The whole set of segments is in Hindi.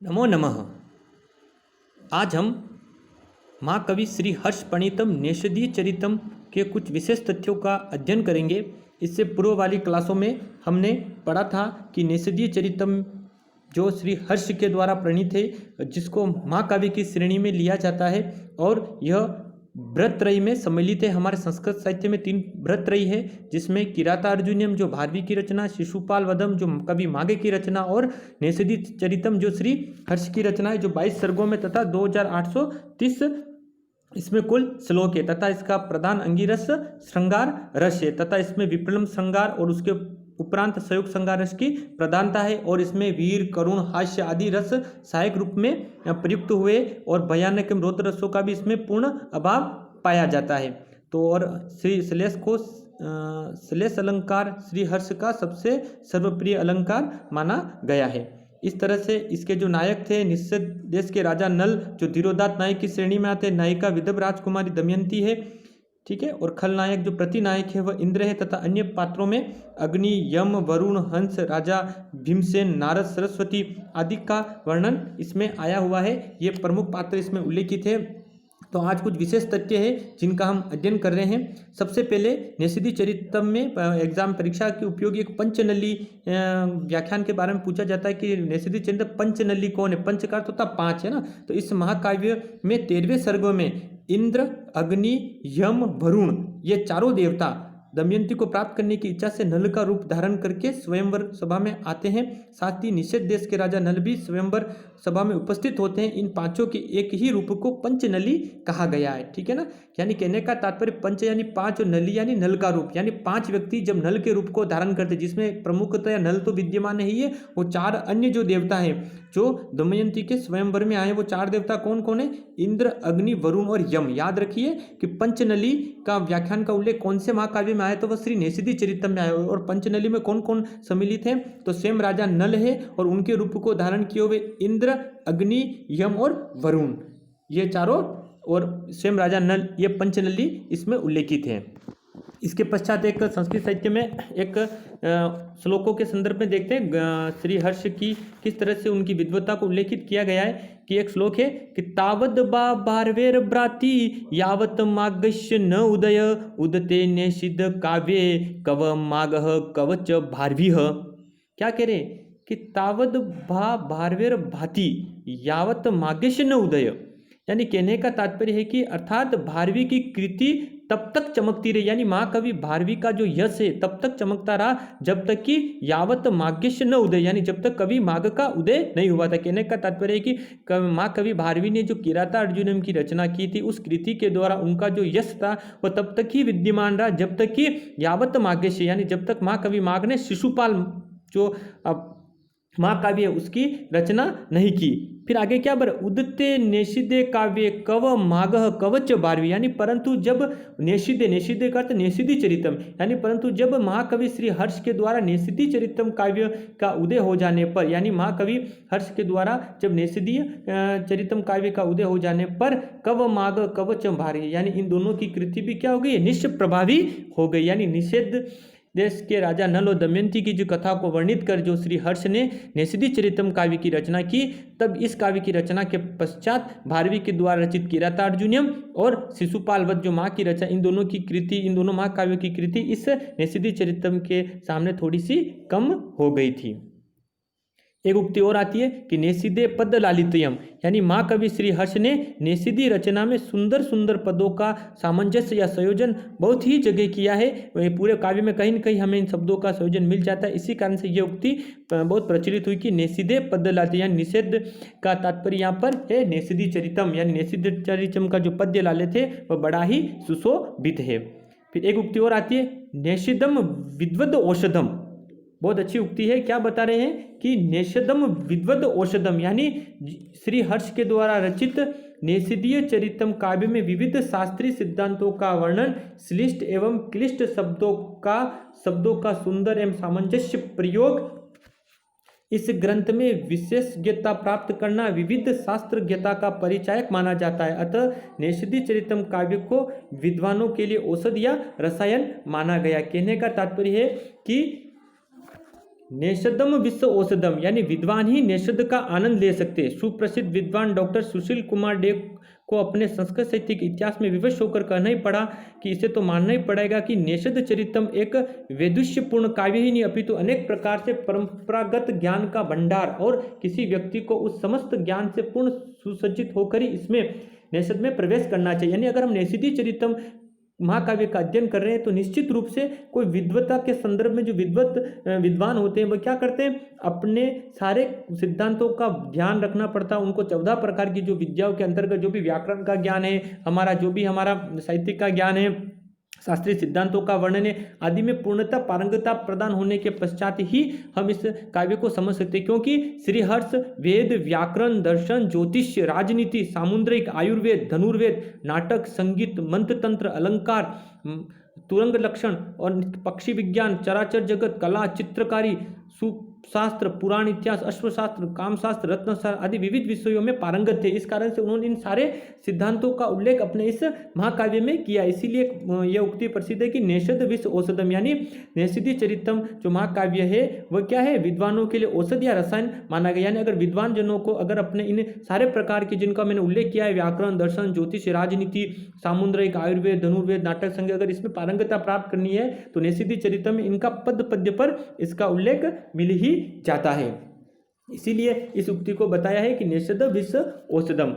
नमो नमः। आज हम महाकवि श्री हर्ष प्रणीतम नेषदीय चरितम के कुछ विशेष तथ्यों का अध्ययन करेंगे। इससे पूर्व वाली क्लासों में हमने पढ़ा था कि नेषदीय चरितम जो श्री हर्ष के द्वारा प्रणीत है, जिसको महाकाव्य की श्रेणी में लिया जाता है, और यह भ्रतत्रयी में सम्मिलित है। हमारे संस्कृत साहित्य में 3 भ्रतत्रयी है, जिसमें किरातार्जुनीयम जो भारवी की रचना, शिशुपाल वधम जो कवि माघे की रचना, और नेषदीय चरितम जो श्री हर्ष की रचना है, जो 22 सर्गों में तथा 2830 इसमें कुल श्लोक है, तथा इसका प्रधान अंगिरस श्रृंगार रस है, तथा इसमें विप्लम श्रृंगार और उसके उपरांत संयुक्त श्रृंगार रस की प्रधानता है, और इसमें वीर, करुण, हास्य आदि रस सहायक रूप में प्रयुक्त हुए, और भयानक एवं रौद्र रसों का भी इसमें पूर्ण अभाव पाया जाता है। तो और श्री श्लेष को श्लेष अलंकार श्री हर्ष का सबसे सर्वप्रिय अलंकार माना गया है। इस तरह से इसके जो नायक थे, निषद देश के राजा नल जो धीरोदात्त नायक की श्रेणी में आते हैं, नायिका विदर्भ राजकुमारी दमयंती है, ठीक है, और खलनायक जो प्रतिनायक है वह इंद्र है, तथा अन्य पात्रों में अग्नि, यम, वरुण, हंस, राजा भीमसेन, नारद, सरस्वती आदि का वर्णन इसमें आया हुआ है। ये प्रमुख पात्र इसमें उल्लेखित है। तो आज कुछ विशेष तथ्य है जिनका हम अध्ययन कर रहे हैं। सबसे पहले नेषदीय चरितम में एग्जाम परीक्षा के उपयोगी एक पंचनली व्याख्यान के बारे में पूछा जाता है कि नेषदीय चरितम पंचनली कौन है। पंच का अर्थ होता 5 है ना। तो इस महाकाव्य में 13वें सर्ग में इंद्र, अग्नि, यम, वरुण ये चारों देवता दमयंती को प्राप्त करने की इच्छा से नल का रूप धारण करके स्वयंवर सभा में आते हैं। साथ ही निषद देश के राजा नल भी स्वयंवर सभा में उपस्थित होते हैं। इन पांचों के एक ही रूप को पंचनली कहा गया है, ठीक है ना। यानी कहने का तात्पर्य पंच यानी 5 और नली यानी नल का रूप, यानी 5 व्यक्ति जब नल के रूप को धारण करते, जिसमें प्रमुखतया नल तो विद्यमान ही है, वो 4 अन्य जो देवता हैं जो दमयंती के स्वयंवर में आए, वो 4 देवता कौन कौन है? इंद्र, अग्नि, वरुण और यम। याद रखिए कि पंचनली का व्याख्यान का उल्लेख कौन से महाकाव्य में आया, तो वह श्री नेषदीय चरितम में आया। और पंचनली में कौन कौन सम्मिलित है, तो स्वयं राजा नल है, और उनके रूप को धारण किए हुए इंद्र, अग्नि, यम और वरुण ये चारों, और स्वयं राजा नल, ये पंचनली इसमें उल्लेखित है। इसके पश्चात एक संस्कृत साहित्य में एक श्लोकों के संदर्भ में देखते हैं श्री हर्ष की किस तरह से उनकी विद्वत्ता को उल्लेखित किया गया है। कि एक श्लोक है कि तावद बा बारवेर ब्राति यावत मागश्य न उदय उदते नेषिद काव्ये कव मागह कवच भारवीह। क्या कह रहे कि तावद भा भारवेर भाति यावत मागश्य न उदय, यानी कहने का तात्पर्य है कि अर्थात भारवी की कृति तब तक चमकती रही, यानी महाकवि भारवी का जो यश है तब तक चमकता रहा जब तक कि यावत माग्यस्य न उदय, यानी जब तक कभी माघ का उदय नहीं हुआ था। कहने का तात्पर्य है कि महाकवि भारवी ने जो किरातार्जुनीयम की रचना की थी, उस कृति के द्वारा उनका जो यश था वह तब तक ही विद्यमान रहा जब तक कि यावत माग्यस्य, यानी जब तक महाकवि माघ ने शिशुपाल जो महाकाव्य है उसकी रचना नहीं की। फिर आगे क्या बर उदते नेषिदे काव्य कव मागह कवच भारवी, यानी परंतु जब नेषिदे का अर्थ नेषदीय चरितम, यानी परंतु जब महाकवि श्री हर्ष के द्वारा नेषदीय चरितम काव्य का उदय हो जाने पर, यानी महाकवि हर्ष के द्वारा जब नेषदीय चरितम काव्य का उदय हो जाने पर कव माग कवच भारवी, यानी इन दोनों की कृति भी क्या हो गई, निश्चय प्रभावी हो गई। यानी निषद देश के राजा नल और दमयंती की जो कथा को वर्णित कर जो श्री हर्ष ने नेषदीय चरितम काव्य की रचना की, तब इस काव्य की रचना के पश्चात भारवी के द्वारा रचित किरातार्जुनीयम और शिशुपाल वध जो माँ की रचना, इन दोनों की कृति, इन दोनों महाकाव्यों की कृति इस नेषदीय चरितम के सामने थोड़ी सी कम हो गई थी। एक उक्ति और आती है कि नेषिदे पद लालित्यम, यानी महाकवि श्री हर्ष ने नेषदीय रचना में सुंदर सुंदर पदों का सामंजस्य या संयोजन बहुत ही जगह किया है। पूरे काव्य में कहीं न कहीं हमें इन शब्दों का संयोजन मिल जाता है। इसी कारण से यह उक्ति बहुत प्रचलित हुई कि नेषिदे पद लालित्यम, यानी निषेध का तात्पर्य यहाँ पर है नेषदीय चरितम, यानी नेषदीय चरितम का जो पद्य लाले थे वह बड़ा ही सुशोभित है। फिर एक उक्ति और आती है नेषिदम विद्वद औषधम, बहुत अच्छी उक्ति है। क्या बता रहे हैं कि नेषदम विद्वद औषधम, यानी श्री हर्ष के द्वारा रचित नेषदीय चरितम काव्य में विविध शास्त्रीय सिद्धांतों का वर्णन, श्लिष्ट एवं क्लिष्ट शब्दों का सुंदर एवं सामंजस्य प्रयोग, इस ग्रंथ में विशेषज्ञता प्राप्त करना विविध शास्त्रज्ञता का परिचायक माना जाता है। अतः नेषदीय चरितम काव्य को विद्वानों के लिए औषध या रसायन माना गया। कहने का तात्पर्य है कि नेषदम विश्व औषधम, यानी विद्वान ही नेषद का आनंद ले सकते हैं। सुप्रसिद्ध विद्वान डॉक्टर सुशील कुमार डे को अपने संस्कृत साहित्य के इतिहास में विवश होकर कहना ही पड़ा कि इसे तो मानना ही पड़ेगा कि नेषद चरितम एक वैदुष्यपूर्ण काव्य ही नहीं अपितु अनेक प्रकार से परंपरागत ज्ञान का भंडार और किसी व्यक्ति को उस समस्त ज्ञान से पूर्ण सुसज्जित होकर ही इसमें नेषद में प्रवेश करना चाहिए। यानी अगर हम नेषदी चरितम महाकाव्य का अध्ययन कर रहे हैं तो निश्चित रूप से कोई विद्वता के संदर्भ में जो विद्वान होते हैं वह क्या करते हैं, अपने सारे सिद्धांतों का ध्यान रखना पड़ता है उनको। 14 प्रकार की जो विद्याओं के अंतर्गत जो भी व्याकरण का ज्ञान है, जो भी हमारा साहित्य का ज्ञान है, शास्त्रीय सिद्धांतों का वर्णन है आदि में पूर्णतः पारंगतता प्रदान होने के पश्चात ही हम इस काव्य को समझ सकते हैं। क्योंकि श्रीहर्ष वेद, व्याकरण, दर्शन, ज्योतिष, राजनीति, सामुद्रिक, आयुर्वेद, धनुर्वेद, नाटक, संगीत, मंत्र तंत्र, अलंकार, तुरंग लक्षण और पक्षी विज्ञान, चराचर जगत, कला, चित्रकारी, शास्त्र, पुराण, इतिहास, अश्वशास्त्र, कामशास्त्र, रत्नशास्त्र आदि विविध विषयों में पारंगत थे। इस कारण से उन्होंने इन सारे सिद्धांतों का उल्लेख अपने इस महाकाव्य में किया। इसीलिए यह उक्ति प्रसिद्ध है कि नेषद विश्व औषधम, यानी नेषदी चरितम जो महाकाव्य है वह क्या है, विद्वानों के लिए औषध या रसायन माना गया। यानी अगर विद्वान जनों को अगर अपने इन सारे प्रकार के जिनका मैंने उल्लेख किया है, व्याकरण, दर्शन, ज्योतिष, राजनीति, सामुद्रिक, आयुर्वेद, धनुर्वेद, नाटक, संगीत, अगर इसमें पारंगतता प्राप्त करनी है तो नेषदी चरितम में इनका पद पद्य पर इसका उल्लेख मिल ही जाता है। इसीलिए इस उक्ति को बताया है कि नेषद विश्व औषधम।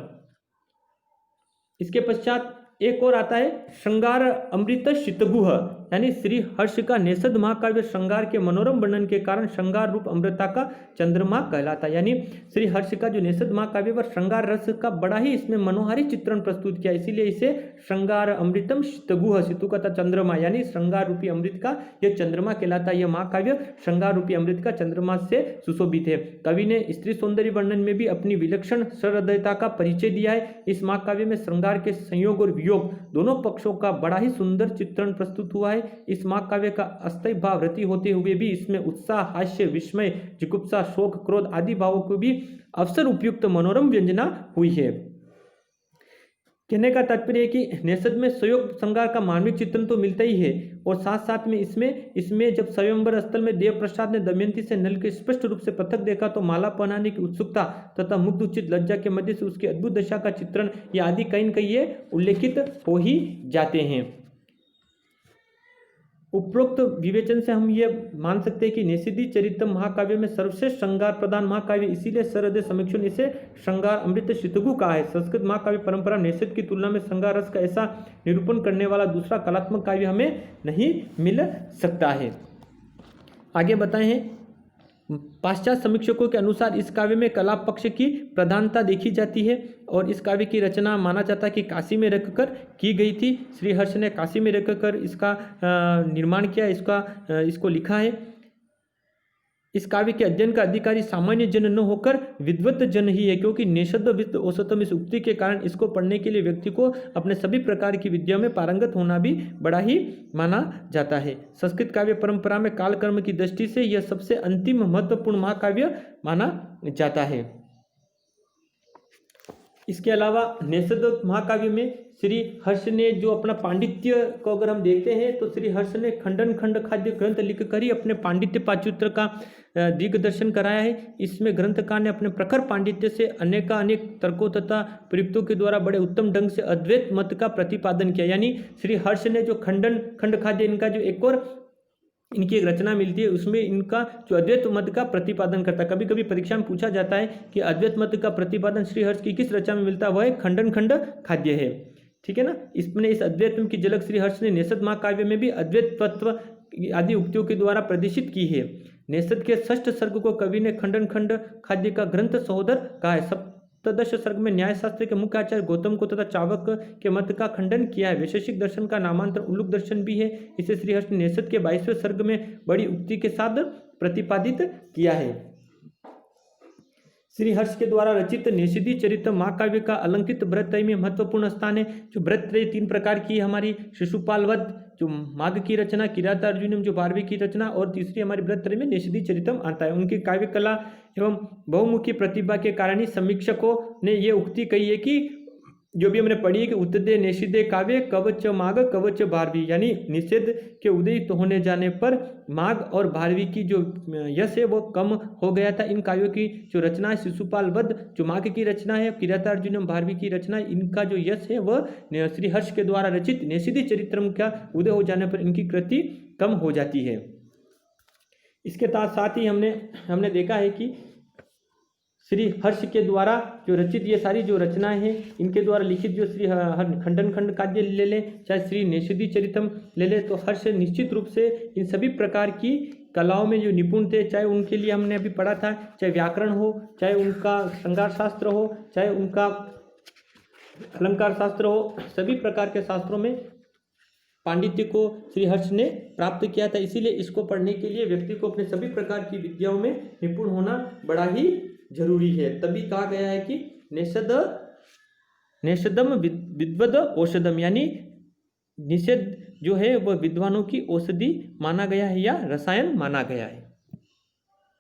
इसके पश्चात एक और आता है श्रृंगार अमृत शीतगुह, यानी श्री हर्ष का नेषद महाकाव्य श्रृंगार के मनोरम वर्णन के कारण श्रृंगार रूप अमृता का चंद्रमा कहलाता है। यानी श्री हर्ष का जो नेषद महाकाव्य वह श्रृंगार रस का बड़ा ही इसमें मनोहारी चित्रण प्रस्तुत किया, इसीलिए इसे श्रृंगार अमृतम शीतगुह, शीतु का था चंद्रमा, यानी श्रृंगार रूपी अमृत का यह चंद्रमा कहलाता है। यह महाकाव्य श्रृंगार रूपी अमृत का चंद्रमा से सुशोभित है। कवि ने स्त्री सौंदर्य वर्णन में भी अपनी विलक्षण सहृदयता का परिचय दिया है। इस महाकाव्य में श्रृंगार के संयोग और वियोग दोनों पक्षों का बड़ा ही सुंदर चित्रण प्रस्तुत हुआ है। इस महाकाव्य का अस्थायी भाव रति होते हुए भी इसमें उत्साह, हास्य, विस्मय, जिगुप्सा, शोक, क्रोध आदि भावों को भी अवसर उपयुक्त मनोरम व्यंजना हुई है। कहने का तात्पर्य है कि नेषद में संयोग श्रृंगार का मानविक चित्रण तो मिलता ही है और साथ साथ में इसमें जब स्वयंवर स्थल में देव प्रसाद ने दमयंती से नल के स्पष्ट रूप से पृथक देखा तो माला पहनाने की उत्सुकता तथा मुग्ध उचित लज्जा के मध्य से उसकी अद्भुत दशा का चित्रण ये आदि कहीं न कहीं ये उल्लेखित हो ही जाते हैं। उपरोक्त विवेचन से हम ये मान सकते हैं कि नेषदी चरितम महाकाव्य में सर्वश्रेष्ठ श्रृंगार प्रदान महाकाव्य, इसीलिए सहृदय समीक्षण इसे श्रृंगार अमृत शीतगु कहा है। संस्कृत महाकाव्य परंपरा नेषद की तुलना में श्रृंगार रस का ऐसा निरूपण करने वाला दूसरा कलात्मक काव्य हमें नहीं मिल सकता है। आगे बताए हैं, पाश्चात्य समीक्षकों के अनुसार इस काव्य में कला पक्ष की प्रधानता देखी जाती है और इस काव्य की रचना माना जाता है कि काशी में रहकर की गई थी। श्रीहर्ष ने काशी में रहकर इसका निर्माण किया, इसको लिखा है। इस काव्य के अध्ययन का अधिकारी सामान्य जन न होकर विद्वत जन ही है, क्योंकि नेषद विश्व औषधम इस उक्ति के कारण इसको पढ़ने के लिए व्यक्ति को अपने सभी प्रकार की विद्या में पारंगत होना भी बड़ा ही माना जाता है। संस्कृत काव्य परंपरा में कालक्रम की दृष्टि से यह सबसे अंतिम महत्वपूर्ण महाकाव्य माना जाता है। इसके अलावा नेषद महाकाव्य में श्री हर्ष ने जो अपना पांडित्य को अगर हम देखते हैं तो श्री हर्ष ने खंडन खंड खाद्य ग्रंथ लिखकर ही अपने पांडित्य पाचुत्र का दिग्दर्शन कराया है। इसमें ग्रंथकार ने अपने प्रखर पांडित्य से अनेक तर्कों तथा प्रयुक्तों के द्वारा बड़े उत्तम ढंग से अद्वैत मत का प्रतिपादन किया। यानी श्री हर्ष ने जो खंडन खंड खाद्य इनका जो एक और इनकी एक रचना मिलती है उसमें इनका जो अद्वैत मत का प्रतिपादन करता है। कभी कभी परीक्षा में पूछा जाता है कि अद्वैत मत का प्रतिपादन श्रीहर्ष की किस रचना में मिलता है, वह है खंडन खंड खाद्य है। ठीक है ना। इसमें इस अद्वैत की झलक श्रीहर्ष ने नेषद महाकाव्य में भी अद्वैत तत्व आदि उक्तियों के द्वारा प्रदर्शित की है। नेषद के षष्ठ सर्ग को कवि ने खंडन खंड खाद्य का ग्रंथ सहोदर कहा है। सप्तदश सर्ग में न्यायशास्त्र के मुख्य आचार्य गौतम को तथा चावक के मत का खंडन किया है। वैशेषिक दर्शन का नामांतर उल्लूक दर्शन भी है। इसे श्रीहर्ष ने नेषद के 22वें सर्ग में बड़ी उक्ति के साथ प्रतिपादित किया है। श्रीहर्ष के द्वारा रचित नेषदी चरितम महाकाव्य का अलंकृत भृतत्रयी में महत्वपूर्ण स्थान है। जो भृतत्रयी 3 प्रकार की हमारी शिशुपाल वध जो माघ की रचना, किराता अर्जुनम जो 12वीं की रचना और तीसरी हमारी भृतत्रयी में नेषदी चरितम आता है। उनकी काव्य कला एवं बहुमुखी प्रतिभा के कारण ही समीक्षकों ने ये उक्ति कही है कि जो भी हमने पढ़ी है कि उत्तदे निषिद्धे काव्य कवच माघ कवच भारवी, यानी निषेध के उदय होने जाने पर माघ और भारवी की जो यश है वो कम हो गया था। इन काव्यों की जो रचना है शिशुपाल वध जो माघ की रचना है, किरातार्जुनीयम भारवी की रचना है, इनका जो यश है वह श्री हर्ष के द्वारा रचित निषिद्धि चरित्रम का उदय हो जाने पर इनकी कृति कम हो जाती है। इसके साथ ही हमने देखा है कि श्री हर्ष के द्वारा जो रचित ये सारी जो रचनाएं हैं, इनके द्वारा लिखित जो श्री खंडन खंड काव्य ले लें, चाहे श्री निषिद्धि चरितम ले लें, तो हर्ष निश्चित रूप से इन सभी प्रकार की कलाओं में जो निपुण थे, चाहे उनके लिए हमने अभी पढ़ा था, चाहे व्याकरण हो, चाहे उनका श्रृंगार शास्त्र हो, चाहे उनका अलंकार शास्त्र हो, सभी प्रकार के शास्त्रों में पांडित्य को श्री हर्ष ने प्राप्त किया था। इसीलिए इसको पढ़ने के लिए व्यक्ति को अपने सभी प्रकार की विद्याओं में निपुण होना बड़ा ही जरूरी है। तभी कहा गया है कि नेषदम विद्वद औषधम, यानी निषेध जो है वह विद्वानों की औषधि माना गया है या रसायन माना गया है।